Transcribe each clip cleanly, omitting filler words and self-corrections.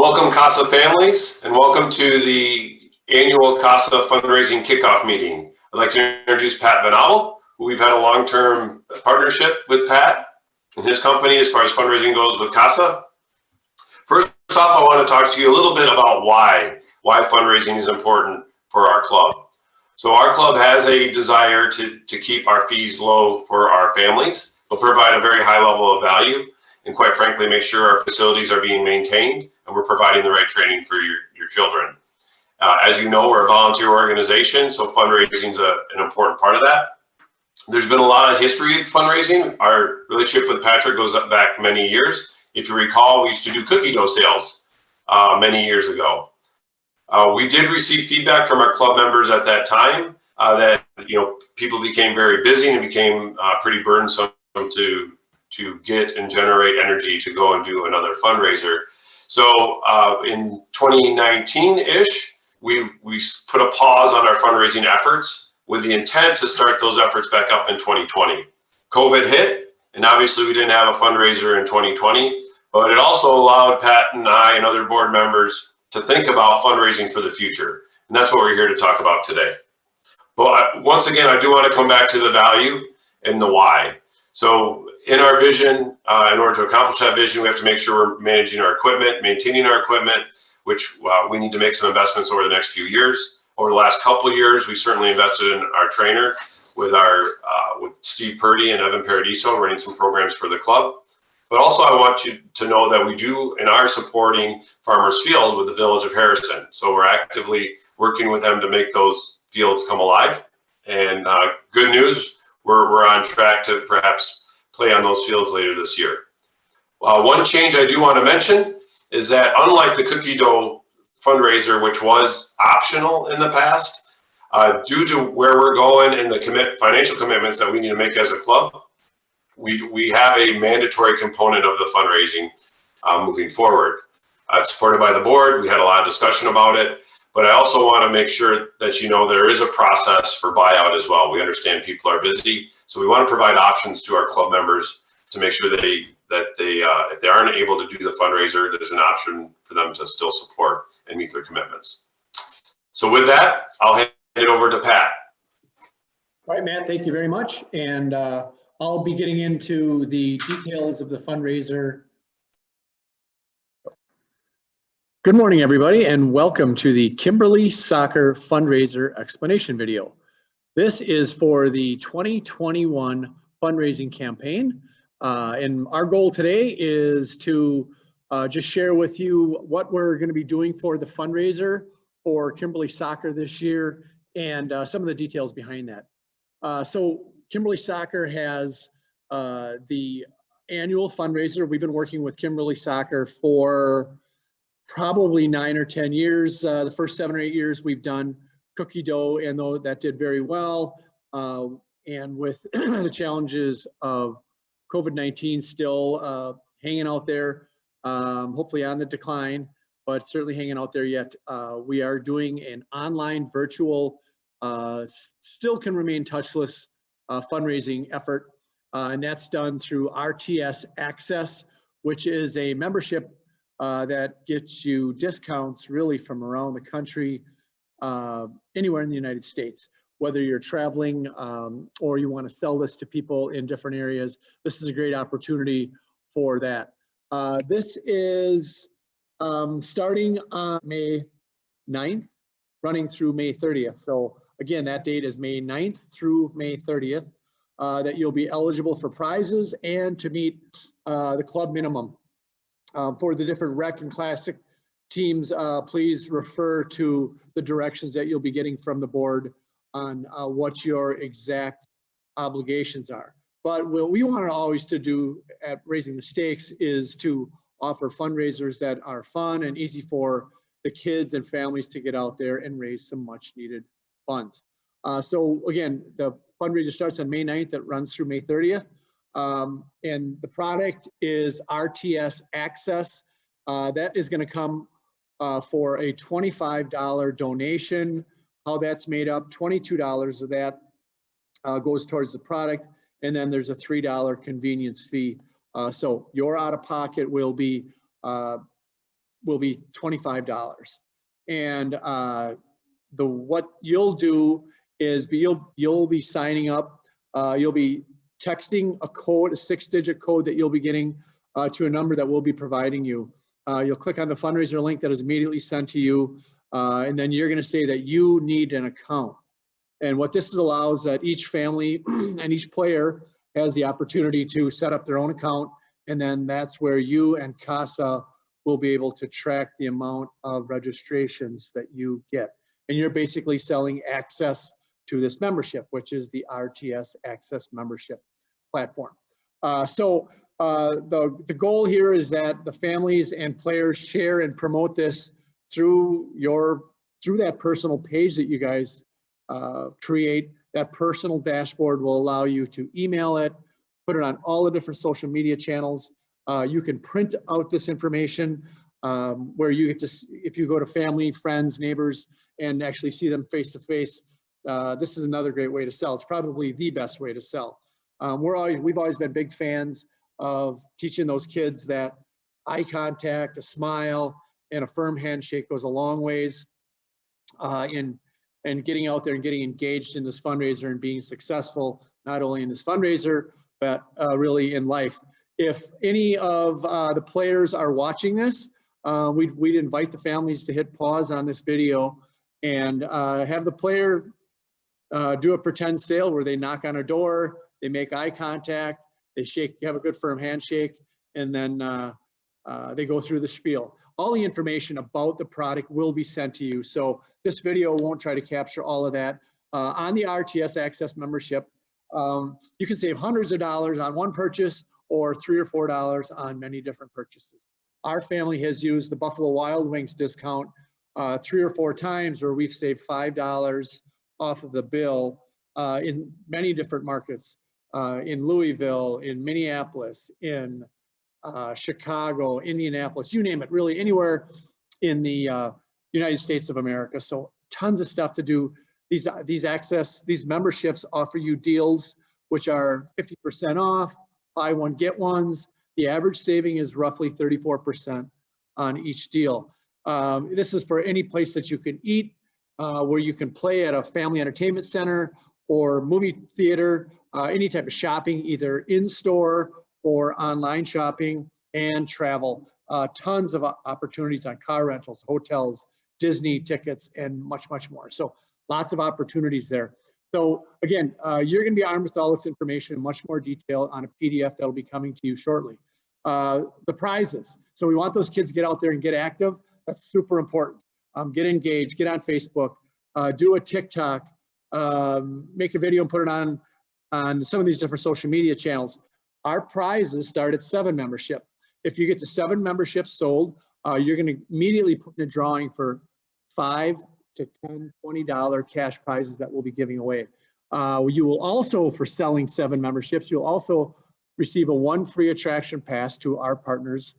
Welcome KASA families, and welcome to the annual KASA fundraising kickoff meeting. I'd like to introduce Pat Van Abel, who we've had a long-term partnership with Pat and his company as far as fundraising goes with KASA. First off, I want to talk to you a little bit about why fundraising is important for our club. So our club has a desire to keep our fees low for our families, but provide a very high level of value, and quite frankly, make sure our facilities are being maintained and we're providing the right training for your children. As you know, we're a volunteer organization, so fundraising is an important part of that. There's been a lot of history with fundraising. Our relationship with Patrick goes back many years. If you recall, we used to do cookie dough sales many years ago. We did receive feedback from our club members at that time that people became very busy and it became pretty burdensome to get and generate energy to go and do another fundraiser. So in 2019-ish, we put a pause on our fundraising efforts with the intent to start those efforts back up in 2020. COVID hit, and obviously we didn't have a fundraiser in 2020, but it also allowed Pat and I and other board members to think about fundraising for the future. And that's what we're here to talk about today. But once again, I do want to come back to the value and the why. So in our vision, in order to accomplish that vision, we have to make sure we're managing our equipment, maintaining our equipment, which we need to make some investments over the next few years. Over the last couple of years, we certainly invested in our trainer with with Steve Purdy and Evan Paradiso running some programs for the club. But also I want you to know that we do and are supporting Farmers Field with the Village of Harrison. So we're actively working with them to make those fields come alive. And good news, we're on track to perhaps play on those fields later this year. One change I do want to mention is that unlike the cookie dough fundraiser, which was optional in the past, due to where we're going and the financial commitments that we need to make as a club, we have a mandatory component of the fundraising moving forward. It's supported by the board. We had a lot of discussion about it, but I also want to make sure that there is a process for buyout as well. We understand people are busy, so we want to provide options to our club members to make sure that if they aren't able to do the fundraiser, there's an option for them to still support and meet their commitments. So with that, I'll hand it over to Pat. All right, Matt, thank you very much. And I'll be getting into the details of the fundraiser. Good morning, everybody, and welcome to the Kimberly Soccer fundraiser explanation video. This is for the 2021 fundraising campaign. And our goal today is to just share with you what we're going to be doing for the fundraiser for Kimberly Soccer this year and some of the details behind that. So Kimberly Soccer has the annual fundraiser. We've been working with Kimberly Soccer for probably 9 or 10 years. The first 7 or 8 years we've done cookie dough, and though that did very well. And with the challenges of COVID-19 still hanging out there, hopefully on the decline, but certainly hanging out there yet, we are doing an online virtual, still can remain touchless fundraising effort. And that's done through RTS Access, which is a membership that gets you discounts really from around the country, anywhere in the United States. Whether you're traveling or you want to sell this to people in different areas, this is a great opportunity for that. This is starting on May 9th, running through May 30th. So again, that date is May 9th through May 30th, that you'll be eligible for prizes and to meet the club minimum. For the different rec and classic teams, please refer to the directions that you'll be getting from the board on what your exact obligations are. But what we want to always to do at Raising the Stakes is to offer fundraisers that are fun and easy for the kids and families to get out there and raise some much needed funds. So again, the fundraiser starts on May 9th, it runs through May 30th. And the product is RTS Access. That is going to come for a $25 donation. How that's made up, $22 of that goes towards the product, and then there's a $3 convenience fee. So your out-of-pocket will be will be $25. And what you'll do is you'll be signing up. You'll be texting a code, a 6-digit code that you'll be getting to a number that we'll be providing you. You'll click on the fundraiser link that is immediately sent to you, and then you're going to say that you need an account. And what this allows that each family and each player has the opportunity to set up their own account, and then that's where you and KASA will be able to track the amount of registrations that you get. And you're basically selling access to this membership, which is the RTS Access membership platform. The goal here is that the families and players share and promote this through that personal page that you guys create. That personal dashboard will allow you to email it, put it on all the different social media channels. You can print out this information where you get to, if you go to family, friends, neighbors, and actually see them face to face. This is another great way to sell. It's probably the best way to sell. We've always been big fans of teaching those kids that eye contact, a smile, and a firm handshake goes a long ways in getting out there and getting engaged in this fundraiser and being successful, not only in this fundraiser, but really in life. If any of the players are watching this, we'd invite the families to hit pause on this video and have the player do a pretend sale where they knock on a door, they make eye contact, they have a good firm handshake, and then they go through the spiel. All the information about the product will be sent to you. So this video won't try to capture all of that. On the RTS Access membership, you can save hundreds of dollars on one purchase or $3 or $4 on many different purchases. Our family has used the Buffalo Wild Wings discount 3 or 4 times, where we've saved $5 off of the bill in many different markets, in Louisville, in Minneapolis, in Chicago, Indianapolis, you name it, really anywhere in the United States of America. So tons of stuff to do. These memberships offer you deals which are 50% off, buy one, get ones. The average saving is roughly 34% on each deal. This is for any place that you can eat, where you can play at a family entertainment center or movie theater, any type of shopping, either in-store or online shopping, and travel. Tons of opportunities on car rentals, hotels, Disney tickets, and much, much more. So lots of opportunities there. So again, you're going to be armed with all this information in much more detail on a PDF that'll be coming to you shortly. The prizes. So we want those kids to get out there and get active. That's super important. Get engaged, get on Facebook, do a TikTok, make a video and put it on some of these different social media channels. Our prizes start at 7 membership. If you get to 7 memberships sold, you're going to immediately put in a drawing for $5 to $10, $20 cash prizes that we'll be giving away. You will also, for selling 7 memberships, you'll also receive a 1 free attraction pass to our partners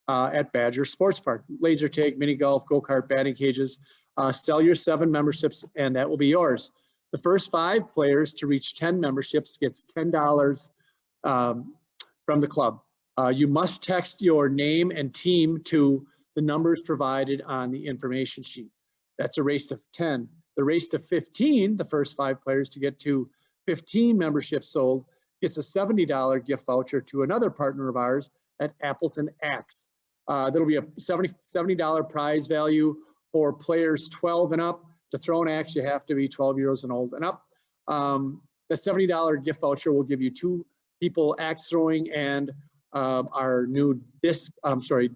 at Badger Sports Park. Laser tag, mini golf, go-kart, batting cages. Sell your 7 memberships and that will be yours. The first 5 players to reach 10 memberships gets $10 from the club. You must text your name and team to the numbers provided on the information sheet. That's a race to 10. The race to 15, the first 5 players to get to 15 memberships sold, gets a $70 gift voucher to another partner of ours at Appleton Axe. That'll be a $70 prize value for players 12 and up. To throw an axe, you have to be 12 years old and up. The $70 gift voucher will give you 2 people axe throwing and our new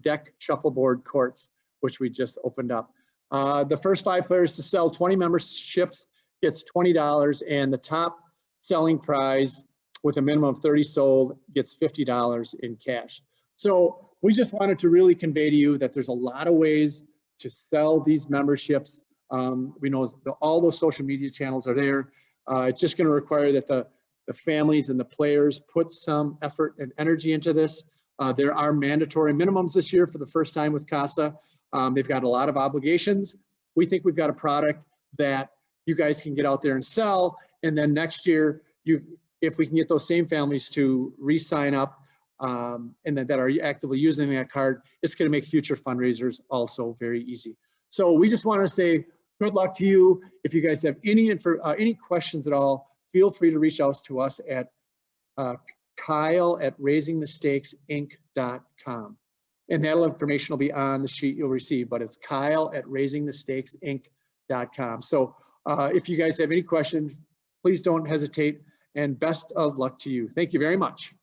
deck shuffleboard courts, which we just opened up. The first 5 players to sell 20 memberships gets $20, and the top selling prize with a minimum of 30 sold gets $50 in cash. So we just wanted to really convey to you that there's a lot of ways to sell these memberships. We know all those social media channels are there. It's just going to require that the families and the players put some effort and energy into this. There are mandatory minimums this year for the first time with KASA. They've got a lot of obligations. We think we've got a product that you guys can get out there and sell. And then next year, if we can get those same families to re-sign up and that are actively using that card, it's going to make future fundraisers also very easy. So we just want to say good luck to you. If you guys have any questions at all, feel free to reach out to us at Kyle@raisingthestakesinc.com. And that information will be on the sheet you'll receive, but it's Kyle@raisingthestakesinc.com. So if you guys have any questions, please don't hesitate, and best of luck to you. Thank you very much.